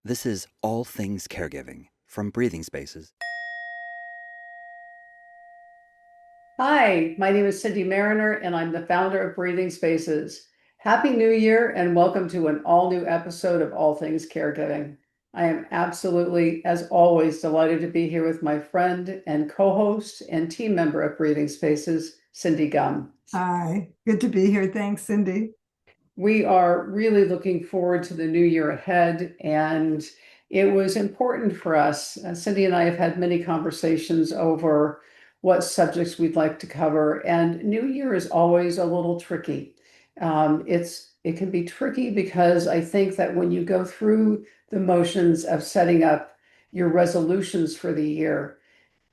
This is All Things Caregiving from Breathing Spaces. Hi, my name is Cindy Mariner, and I'm the founder of Breathing Spaces. Happy New Year, and welcome to an all new episode of All Things Caregiving. I am absolutely, as always, delighted to be here with my friend and co host and team member of Breathing Spaces, Cindy Gum. Hi, good to be here. Thanks, Cindy. We are really looking forward to the new year ahead, and it was important for us. Cindy and I have had many conversations over what subjects we'd like to cover, and New Year is always a little tricky. It can be tricky because I think that when you go through the motions of setting up your resolutions for the year,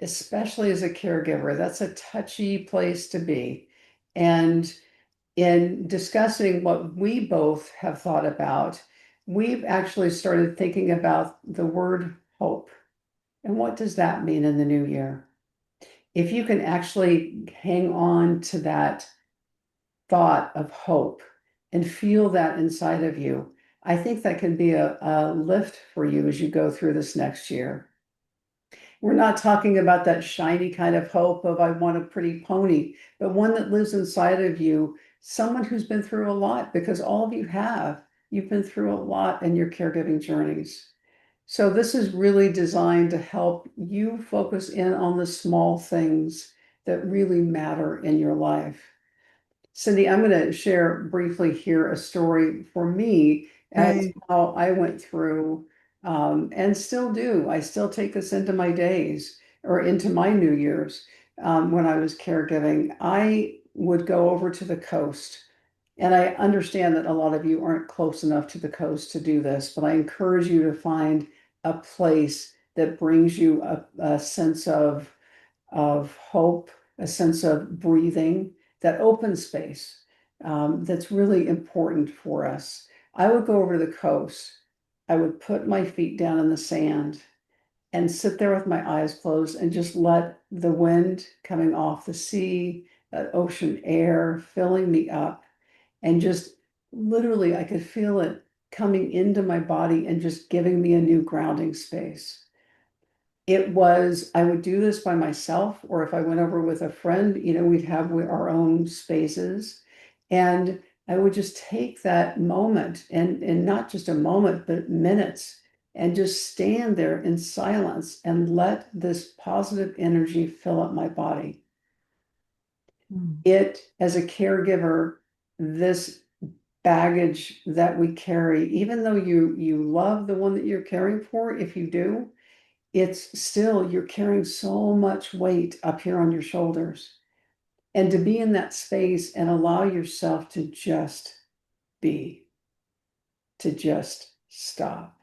especially as a caregiver, that's a touchy place to be. And in discussing what we both have thought about, we've actually started thinking about the word hope. And what does that mean in the new year? If you can actually hang on to that thought of hope and feel that inside of you, I think that can be a lift for you as you go through this next year. We're not talking about that shiny kind of hope of I want a pretty pony, but one that lives inside of you, someone who's been through a lot, because all of you have. You've been through a lot in your caregiving journeys. So this is really designed to help you focus in on the small things that really matter in your life. Cindy, I'm going to share briefly here a story for me as Right. how I went through and still do. I still take this into my days or into my New Year's when I was caregiving. I would go over to the coast. And I understand that a lot of you aren't close enough to the coast to do this, but I encourage you to find a place that brings you a sense of hope, a sense of breathing, that open space that's really important for us. I would go over to the coast. I would put my feet down in the sand and sit there with my eyes closed and just let the wind coming off the sea, that ocean air filling me up, and just literally I could feel it coming into my body and just giving me a new grounding space. I would do this by myself, or if I went over with a friend, we'd have our own spaces. And I would just take that moment and not just a moment, but minutes, and just stand there in silence and let this positive energy fill up my body. Mm. As a caregiver, this baggage that we carry, even though you love the one that you're caring for, if you do, it's still, you're carrying so much weight up here on your shoulders. And to be in that space and allow yourself to just be, to just stop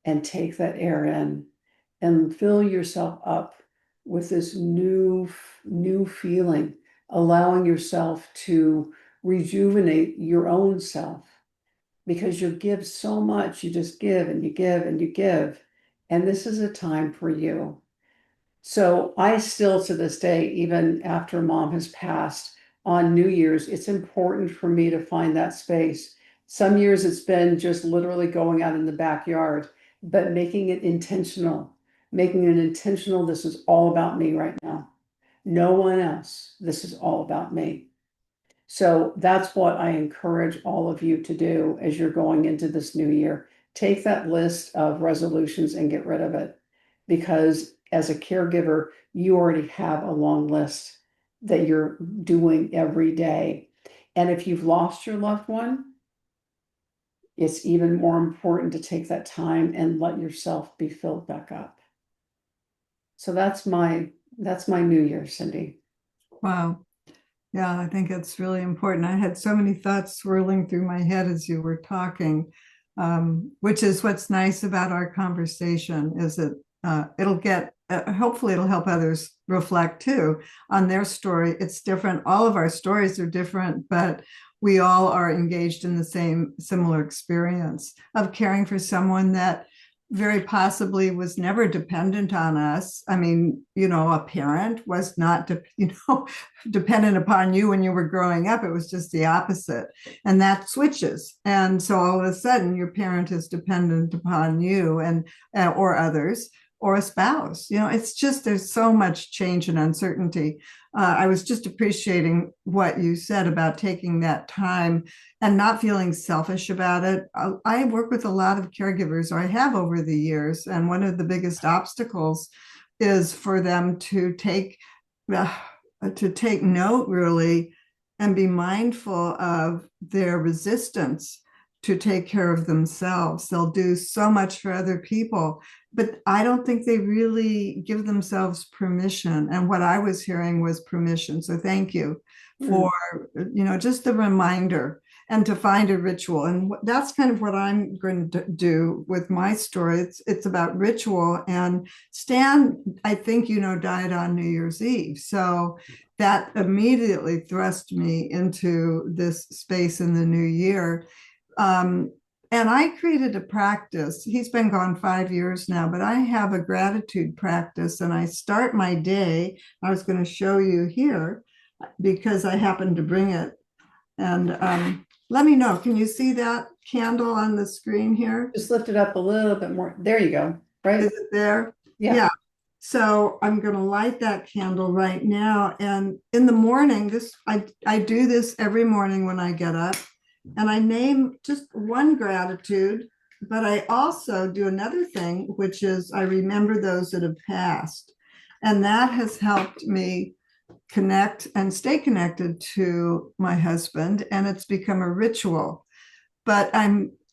and take that air in and fill yourself up with this new feeling, allowing yourself to rejuvenate your own self because you give so much. You just give and you give and you give. And this is a time for you. So I still, to this day, even after mom has passed on New Year's, it's important for me to find that space. Some years it's been just literally going out in the backyard, but making it intentional. This is all about me right now. No one else. This is all about me. So that's what I encourage all of you to do as you're going into this new year. Take that list of resolutions and get rid of it. Because as a caregiver, you already have a long list that you're doing every day. And if you've lost your loved one, it's even more important to take that time and let yourself be filled back up. So that's my New Year, Cindy. Wow. Yeah, I think it's really important. I had so many thoughts swirling through my head as you were talking, which is what's nice about our conversation is that hopefully it'll help others reflect too on their story. It's different. All of our stories are different, but we all are engaged in the similar experience of caring for someone that very possibly was never dependent on us. I mean, a parent was not, dependent upon you when you were growing up. It was just the opposite. And that switches. And so all of a sudden your parent is dependent upon you and or others or a spouse. It's just, there's so much change and uncertainty. I was just appreciating what you said about taking that time and not feeling selfish about it. I work with a lot of caregivers, or I have over the years, and one of the biggest obstacles is for them to take note, really, and be mindful of their resistance to take care of themselves. They'll do so much for other people, but I don't think they really give themselves permission. And what I was hearing was permission. So thank you for, just the reminder and to find a ritual. And that's kind of what I'm going to do with my story. It's about ritual. And Stan, I think, died on New Year's Eve. So that immediately thrust me into this space in the new year. And I created a practice. He's been gone 5 years now, but I have a gratitude practice, and I start my day. I was going to show you here because I happened to bring it. And let me know. Can you see that candle on the screen here? Just lift it up a little bit more. There you go. Right? Is it there? Yeah. So I'm going to light that candle right now. And in the morning, I do this every morning when I get up. And I name just one gratitude, but I also do another thing, which is I remember those that have passed. And that has helped me connect and stay connected to my husband. And it's become a ritual. But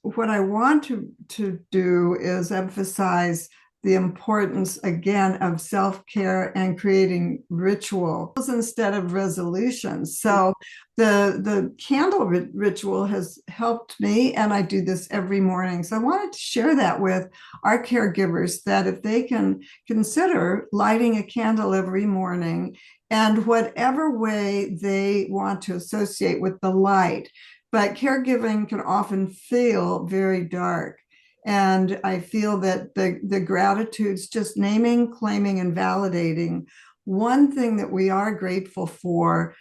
what I want to do is emphasize the importance, again, of self-care and creating rituals instead of resolutions. So the candle ritual has helped me, and I do this every morning. So I wanted to share that with our caregivers, that if they can consider lighting a candle every morning, and whatever way they want to associate with the light. But caregiving can often feel very dark. And I feel that the gratitudes, just naming, claiming, and validating one thing that we are grateful for,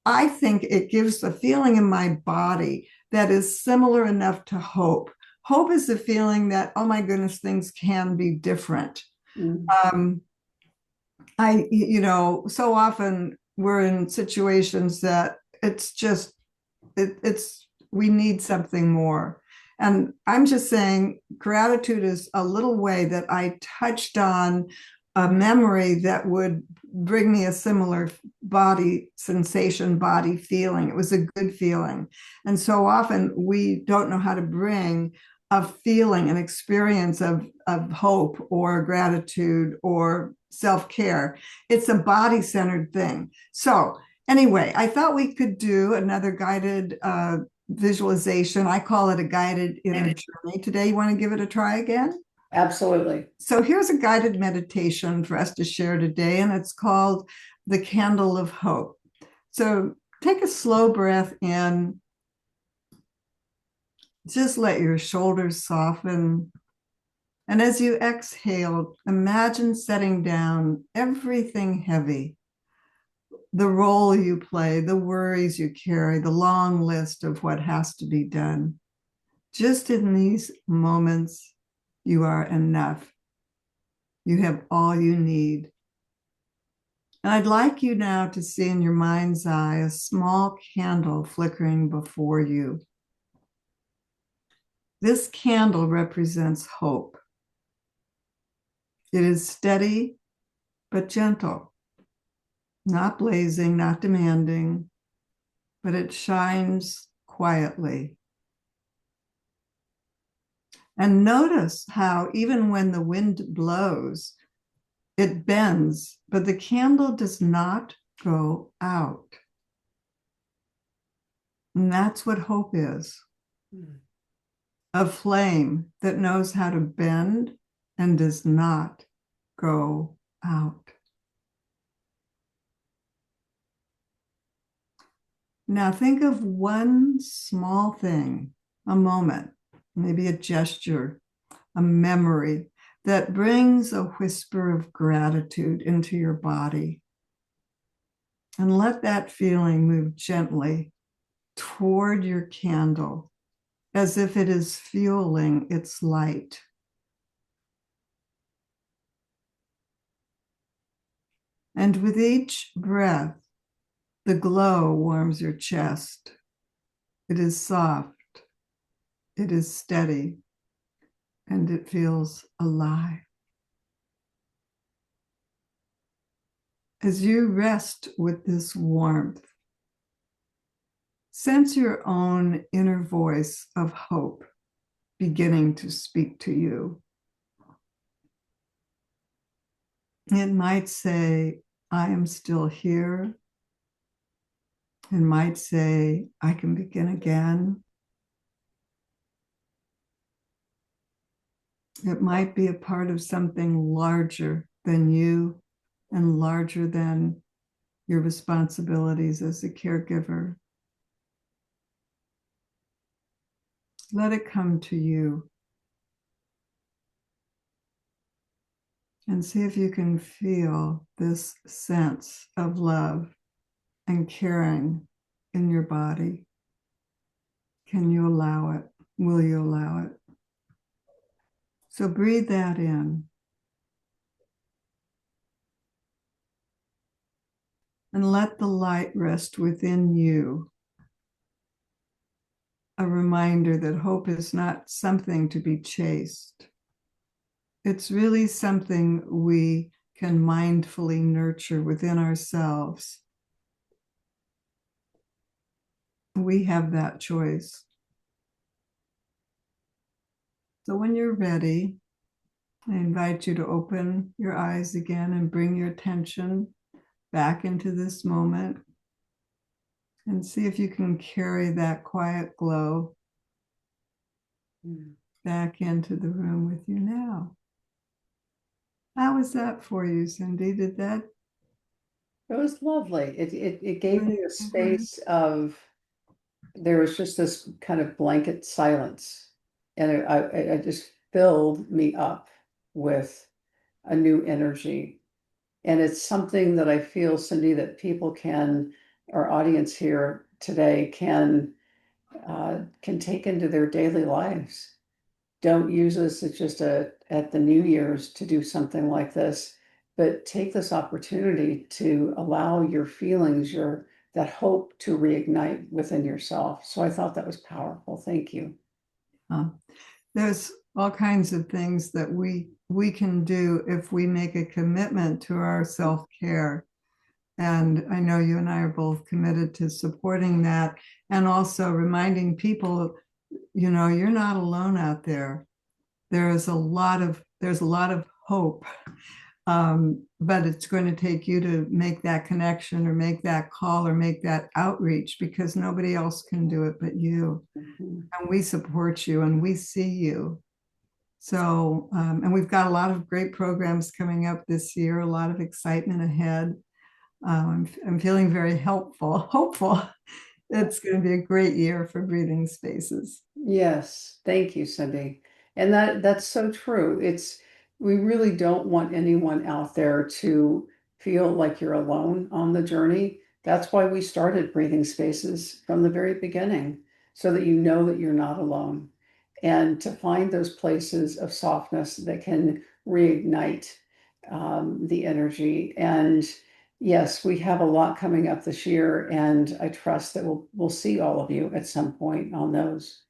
I think it gives a feeling in my body that is similar enough to hope. Hope is the feeling that, oh my goodness, things can be different. So often we're in situations that we need something more. And I'm just saying gratitude is a little way that I touched on a memory that would bring me a similar body sensation, body feeling. It was a good feeling. And so often we don't know how to bring a feeling, an experience of hope or gratitude or self-care. It's a body-centered thing. So anyway, I thought we could do another guided visualization. I call it a guided inner journey. Today, you want to give it a try again? Absolutely. So here's a guided meditation for us to share today, and it's called the Candle of Hope. So take a slow breath in. Just let your shoulders soften. And as you exhale, imagine setting down everything heavy. The role you play, the worries you carry, the long list of what has to be done. Just in these moments, you are enough. You have all you need. And I'd like you now to see in your mind's eye a small candle flickering before you. This candle represents hope. It is steady, but gentle. Not blazing, not demanding, but it shines quietly. And notice how even when the wind blows, it bends, but the candle does not go out. And that's what hope is. A flame that knows how to bend and does not go out. Now think of one small thing, a moment, maybe a gesture, a memory that brings a whisper of gratitude into your body. And let that feeling move gently toward your candle as if it is fueling its light. And with each breath, the glow warms your chest. It is soft, it is steady, and it feels alive. As you rest with this warmth, sense your own inner voice of hope beginning to speak to you. It might say, I am still here. It might say, I can begin again. It might be a part of something larger than you and larger than your responsibilities as a caregiver. Let it come to you. And see if you can feel this sense of love and caring in your body. Can you allow it? Will you allow it? So breathe that in. And let the light rest within you. A reminder that hope is not something to be chased. It's really something we can mindfully nurture within ourselves. We have that choice. So when you're ready, I invite you to open your eyes again and bring your attention back into this moment and see if you can carry that quiet glow back into the room with you now. How was that for you, Cindy? Did that? It was lovely. It gave me a space of, there was just this kind of blanket silence, and it just filled me up with a new energy. And it's something that I feel, Cindy, that people can, our audience here today can take into their daily lives. Don't use this as just at the New Year's to do something like this, but take this opportunity to allow your feelings, that hope to reignite within yourself. So I thought that was powerful. Thank you. There's all kinds of things that we can do if we make a commitment to our self-care. And I know you and I are both committed to supporting that and also reminding people, you're not alone out there. There's a lot of hope, but it's going to take you to make that connection or make that call or make that outreach, because nobody else can do it but you. Mm-hmm. And we support you and we see you. So, and we've got a lot of great programs coming up this year, a lot of excitement ahead. I'm feeling very hopeful. It's going to be a great year for Breathing Spaces. Yes, thank you, Cindy. And that's so true. We really don't want anyone out there to feel like you're alone on the journey. That's why we started Breathing Spaces from the very beginning, so that you know that you're not alone, and to find those places of softness that can reignite the energy. And yes, we have a lot coming up this year, and I trust that we'll see all of you at some point on those.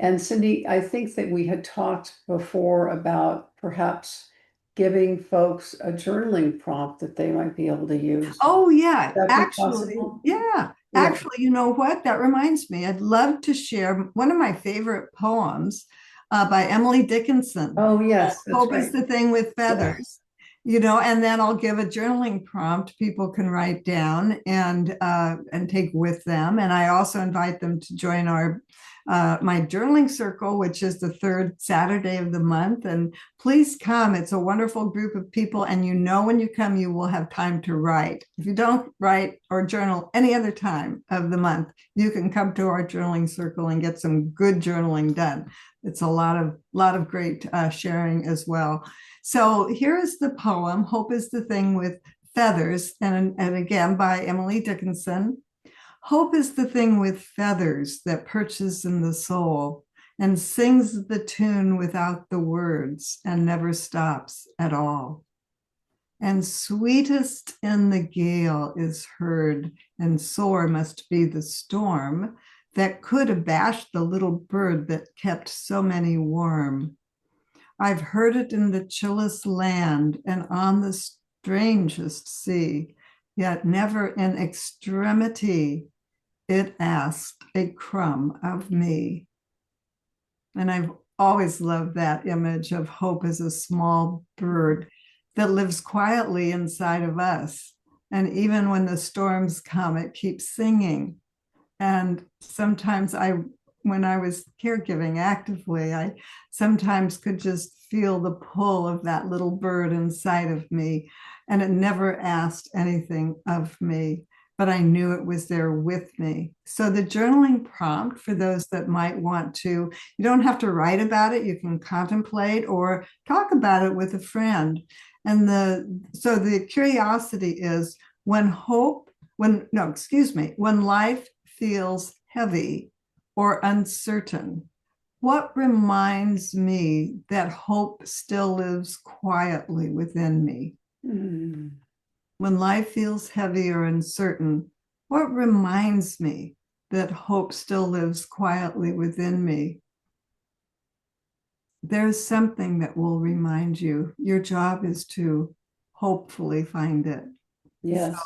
And Cindy, I think that we had talked before about perhaps giving folks a journaling prompt that they might be able to use. Oh, yeah. Would that be Actually, possible? yeah. Yeah. Actually, you know what? That reminds me. I'd love to share one of my favorite poems by Emily Dickinson. Oh, yes. That's Hope right. is the thing with feathers. And then I'll give a journaling prompt people can write down and take with them. And I also invite them to join our my journaling circle, which is the third Saturday of the month. And please come. It's a wonderful group of people. And when you come, you will have time to write. If you don't write or journal any other time of the month, you can come to our journaling circle and get some good journaling done. It's a lot of great sharing as well. So here is the poem, Hope is the Thing with Feathers, and again by Emily Dickinson. Hope is the thing with feathers that perches in the soul and sings the tune without the words and never stops at all. And sweetest in the gale is heard, and sore must be the storm that could abash the little bird that kept so many warm. I've heard it in the chillest land and on the strangest sea, yet never in extremity it asked a crumb of me. And I've always loved that image of hope as a small bird that lives quietly inside of us. And even when the storms come, it keeps singing. And sometimes when I was caregiving actively, I sometimes could just feel the pull of that little bird inside of me. And it never asked anything of me, but I knew it was there with me. So the journaling prompt for those that might want to, you don't have to write about it. You can contemplate or talk about it with a friend. And so the curiosity is when life feels heavy or uncertain, what reminds me that hope still lives quietly within me? Mm. When life feels heavy or uncertain, what reminds me that hope still lives quietly within me? There's something that will remind you. Your job is to hopefully find it. Yes.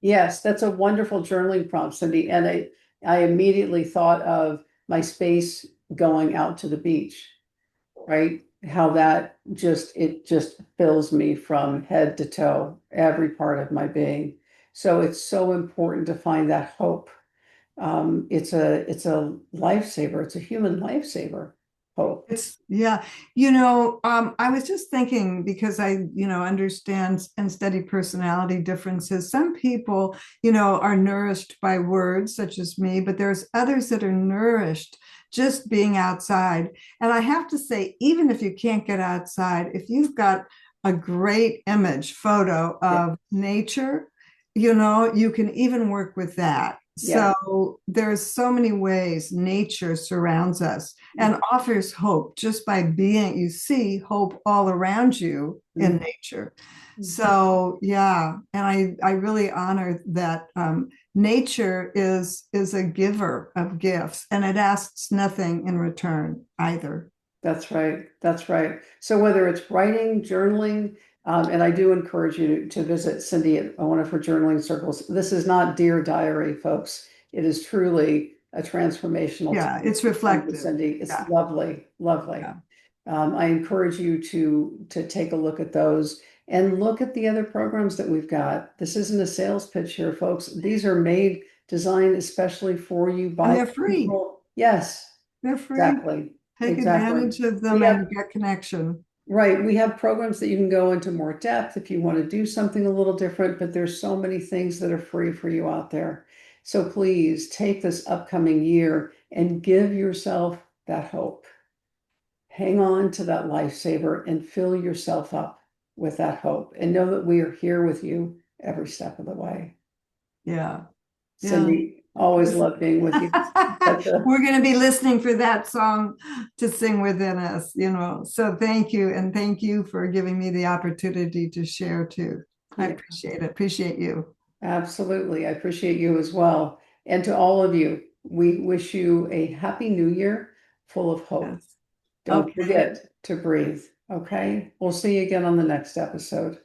Yes, that's a wonderful journaling prompt, Cindy. And I immediately thought of my space going out to the beach, right? How it just fills me from head to toe, every part of my being. So it's so important to find that hope. It's a lifesaver. It's a human lifesaver, hope. I was just thinking because I understand and study personality differences. Some people, are nourished by words, such as me, but there's others that are nourished just being outside. And I have to say, even if you can't get outside, if you've got a great photo of nature, you can even work with that. Yeah. So there's so many ways nature surrounds us and offers hope just by being, you see hope all around you in nature. So yeah, and I really honor that nature is a giver of gifts and it asks nothing in return either. That's right. That's right. So whether it's writing, journaling, and I do encourage you to visit Cindy at one of her journaling circles. This is not Dear Diary, folks. It is truly a transformational Yeah, time it's with reflective. Cindy. It's Yeah. lovely, lovely. Yeah. I encourage you to take a look at those and look at the other programs that we've got. This isn't a sales pitch here, folks. These are designed especially for you And by they're free. people. Yes, They're free. exactly. Take Exactly. advantage of them and get connection. Right. We have programs that you can go into more depth if you want to do something a little different, but there's so many things that are free for you out there. So please take this upcoming year and give yourself that hope. Hang on to that lifesaver and fill yourself up with that hope and know that we are here with you every step of the way. Yeah. Cindy, always love being with you. We're going to be listening for that song to sing within us, So thank you. And thank you for giving me the opportunity to share too. I appreciate it. Appreciate you. Absolutely. I appreciate you as well. And to all of you, we wish you a happy new year full of hope. Yes. Don't forget to breathe. Okay. We'll see you again on the next episode.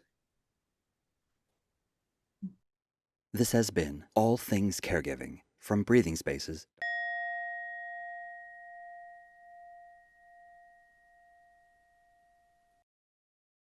This has been All Things Caregiving from Breathing Spaces.